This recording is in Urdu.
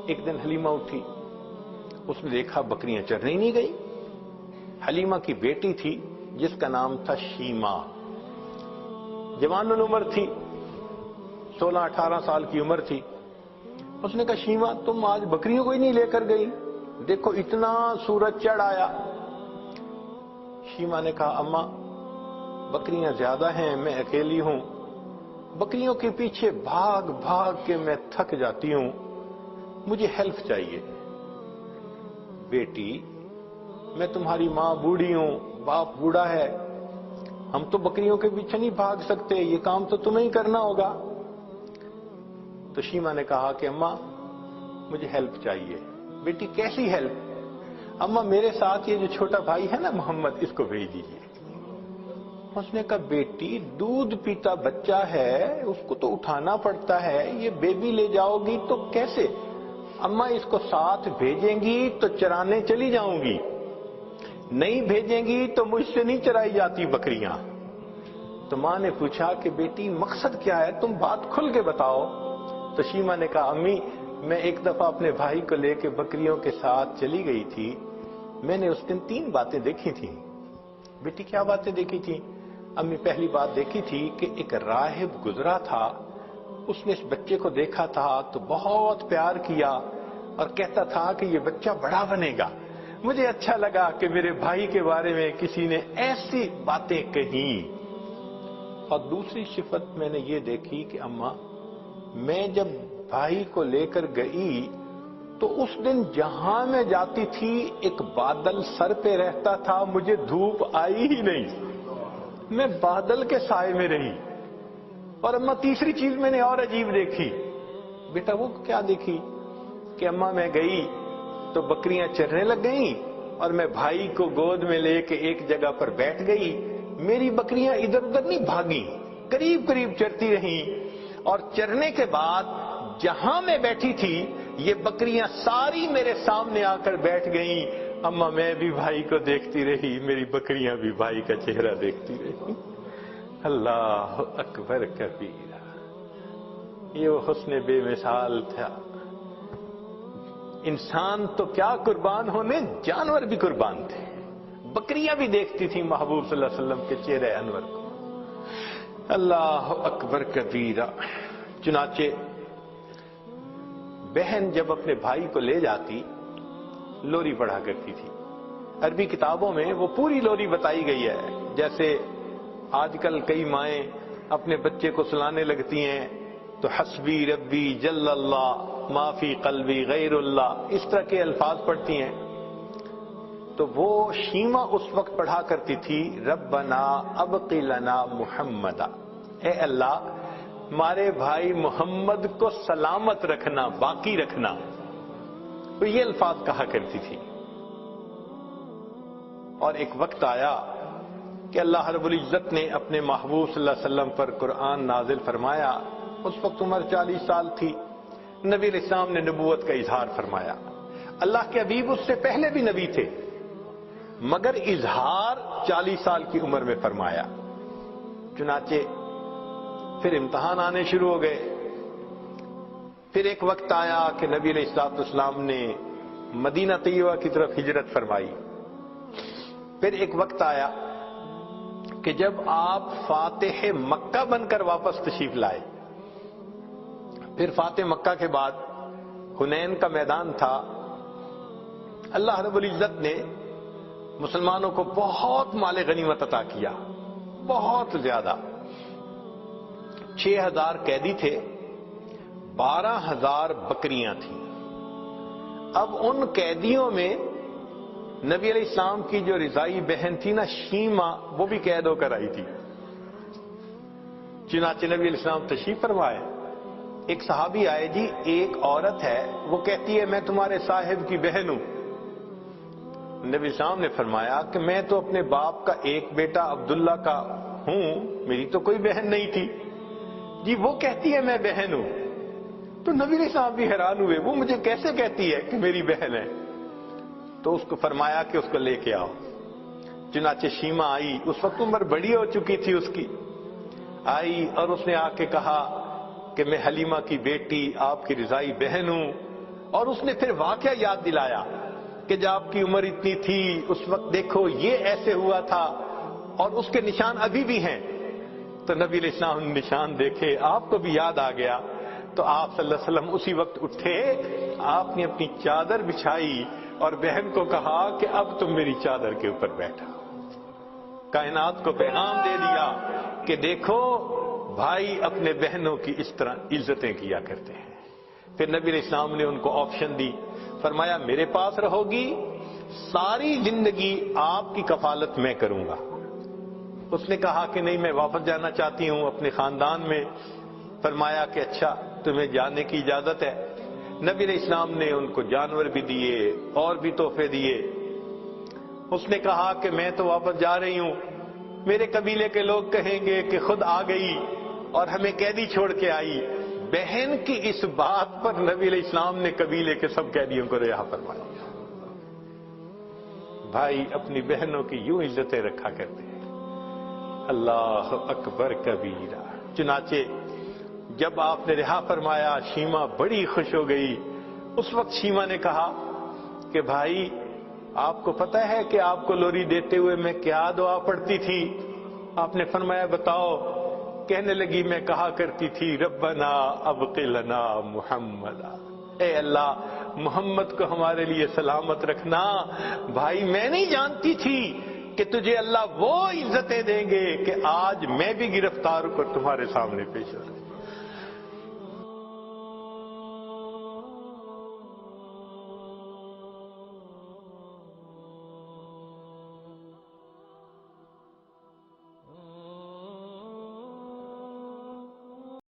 ایک دن حلیمہ اٹھی، اس نے دیکھا بکریاں چرنے ہی نہیں گئی۔ حلیمہ کی بیٹی تھی جس کا نام تھا شیمہ، جوان العمر تھی، 16-18 سال کی عمر تھی۔ اس نے کہا شیمہ تم آج بکریوں کو ہی نہیں لے کر گئی، دیکھو اتنا سورج چڑھ آیا۔ شیمہ نے کہا اماں بکریاں زیادہ ہیں، میں اکیلی ہوں، بکریوں کے پیچھے بھاگ بھاگ کے میں تھک جاتی ہوں، مجھے ہیلپ چاہیے۔ بیٹی میں تمہاری ماں بوڑھی ہوں، باپ بوڑھا ہے، ہم تو بکریوں کے پیچھے نہیں بھاگ سکتے، یہ کام تو تمہیں ہی کرنا ہوگا۔ تو شیمہ نے کہا کہ اماں مجھے ہیلپ چاہیے۔ بیٹی کیسی ہیلپ؟ اماں میرے ساتھ یہ جو چھوٹا بھائی ہے نا محمد، اس کو بھیج دیجیے۔ اس نے کہا بیٹی دودھ پیتا بچہ ہے، اس کو تو اٹھانا پڑتا ہے، یہ بیبی لے جاؤ گی تو کیسے؟ اماں اس کو ساتھ بھیجیں گی تو چرانے چلی جاؤں گی، نہیں بھیجیں گی تو مجھ سے نہیں چرائی جاتی بکریاں۔ تو ماں نے پوچھا کہ بیٹی مقصد کیا ہے، تم بات کھل کے بتاؤ۔ تو شیمہ نے کہا امی میں ایک دفعہ اپنے بھائی کو لے کے بکریوں کے ساتھ چلی گئی تھی، میں نے اس دن 3 باتیں دیکھی تھیں۔ بیٹی کیا باتیں دیکھی تھیں؟ امی پہلی بات دیکھی تھی کہ ایک راہب گزرا تھا، اس نے اس بچے کو دیکھا تھا تو بہت پیار کیا اور کہتا تھا کہ یہ بچہ بڑا بنے گا۔ مجھے اچھا لگا کہ میرے بھائی کے بارے میں کسی نے ایسی باتیں کہیں۔ اور دوسری صفت میں نے یہ دیکھی کہ اماں میں جب بھائی کو لے کر گئی تو اس دن جہاں میں جاتی تھی ایک بادل سر پہ رہتا تھا، مجھے دھوپ آئی ہی نہیں، میں بادل کے سائے میں رہی۔ اور اماں تیسری چیز میں نے اور عجیب دیکھی۔ بیٹا وہ کیا دیکھی؟ کہ اماں میں گئی تو بکریاں چرنے لگ گئیں اور میں بھائی کو گود میں لے کے ایک جگہ پر بیٹھ گئی، میری بکریاں ادھر ادھر نہیں بھاگیں، قریب قریب چرتی رہیں، اور چرنے کے بعد جہاں میں بیٹھی تھی یہ بکریاں ساری میرے سامنے آ کر بیٹھ گئیں۔ اماں میں بھی بھائی کو دیکھتی رہی، میری بکریاں بھی بھائی کا چہرہ دیکھتی رہی۔ اللہ اکبر کبیرہ، یہ وہ حسن بے مثال تھا۔ انسان تو کیا قربان ہونے، جانور بھی قربان تھے، بکریاں بھی دیکھتی تھیں محبوب صلی اللہ علیہ وسلم کے چہرے انور کو۔ اللہ اکبر کبیرہ۔ چنانچہ بہن جب اپنے بھائی کو لے جاتی لوری پڑھا کرتی تھی۔ عربی کتابوں میں وہ پوری لوری بتائی گئی ہے، جیسے آج کل کئی مائیں اپنے بچے کو سلانے لگتی ہیں تو حسبی ربی جل اللہ ما فی قلبی غیر اللہ، اس طرح کے الفاظ پڑھتی ہیں۔ تو وہ شیمہ اس وقت پڑھا کرتی تھی ربنا ابقی لنا محمدا، اے اللہ ہمارے بھائی محمد کو سلامت رکھنا، باقی رکھنا، تو یہ الفاظ کہا کرتی تھی۔ اور ایک وقت آیا کہ اللہ رب العزت نے اپنے محبوب صلی اللہ علیہ وسلم پر قرآن نازل فرمایا، اس وقت عمر 40 سال تھی، نبی علیہ السلام نے نبوت کا اظہار فرمایا۔ اللہ کے حبیب اس سے پہلے بھی نبی تھے، مگر اظہار 40 سال کی عمر میں فرمایا۔ چنانچہ پھر امتحان آنے شروع ہو گئے۔ پھر ایک وقت آیا کہ نبی علیہ السلام نے مدینہ طیبہ کی طرف ہجرت فرمائی۔ پھر ایک وقت آیا کہ جب آپ فاتح مکہ بن کر واپس تشریف لائے۔ پھر فاتح مکہ کے بعد حنین کا میدان تھا، اللہ رب العزت نے مسلمانوں کو بہت مال غنیمت عطا کیا، بہت زیادہ۔ 6000 قیدی تھے، 12000 بکریاں تھیں۔ اب ان قیدیوں میں نبی علیہ السلام کی جو رضائی بہن تھی نا شیمہ، وہ بھی قید ہو کر آئی تھی۔ چنانچہ نبی علیہ السلام تشریف فرمائے، ایک صحابی آئے، جی ایک عورت ہے وہ کہتی ہے میں تمہارے صاحب کی بہن ہوں۔ نبی السلام نے فرمایا کہ میں تو اپنے باپ کا ایک بیٹا عبداللہ کا ہوں، میری تو کوئی بہن نہیں تھی۔ جی وہ کہتی ہے میں بہن ہوں۔ تو نبی علیہ السلام بھی حیران ہوئے، وہ مجھے کیسے کہتی ہے کہ میری بہن ہے؟ تو اس کو فرمایا کہ اس کو لے کے آؤ۔ چنانچہ شیمہ آئی، اس وقت عمر بڑی ہو چکی تھی اس کی، آئی اور اس نے آ کے کہا کہ میں حلیمہ کی بیٹی آپ کی رضائی بہن ہوں، اور اس نے پھر واقعہ یاد دلایا کہ جب آپ کی عمر اتنی تھی اس وقت دیکھو یہ ایسے ہوا تھا اور اس کے نشان ابھی بھی ہیں. تو نبی علیہ السلام نے نشان دیکھے, آپ کو بھی یاد آ گیا. تو آپ صلی اللہ علیہ وسلم اسی وقت اٹھے, آپ نے اپنی چادر بچھائی اور بہن کو کہا کہ اب تم میری چادر کے اوپر بیٹھا. کائنات کو پیغام دے دیا کہ دیکھو بھائی اپنے بہنوں کی اس طرح عزتیں کیا کرتے ہیں. پھر نبی علیہ السلام نے ان کو آپشن دی, فرمایا میرے پاس رہو گی, ساری زندگی آپ کی کفالت میں کروں گا. اس نے کہا کہ نہیں, میں واپس جانا چاہتی ہوں اپنے خاندان میں. فرمایا کہ اچھا تمہیں جانے کی اجازت ہے. نبی علیہ السلام نے ان کو جانور بھی دیے اور بھی تحفے دیے. اس نے کہا کہ میں تو واپس جا رہی ہوں, میرے قبیلے کے لوگ کہیں گے کہ خود آ گئی اور ہمیں قیدی چھوڑ کے آئی. بہن کی اس بات پر نبی علیہ السلام نے قبیلے کے سب قیدیوں کو رہا فرمایا. بھائی اپنی بہنوں کی یوں عزتیں رکھا کرتے ہیں. اللہ اکبر کبیرہ. چنانچہ جب آپ نے رہا فرمایا شیما بڑی خوش ہو گئی. اس وقت شیما نے کہا کہ بھائی آپ کو پتہ ہے کہ آپ کو لوری دیتے ہوئے میں کیا دعا پڑھتی تھی؟ آپ نے فرمایا بتاؤ. کہنے لگی میں کہا کرتی تھی ربنا ابق لنا محمد, اے اللہ محمد کو ہمارے لیے سلامت رکھنا. بھائی میں نہیں جانتی تھی کہ تجھے اللہ وہ عزتیں دیں گے کہ آج میں بھی گرفتار ہو کر تمہارے سامنے پیش ہو رہا ہوں.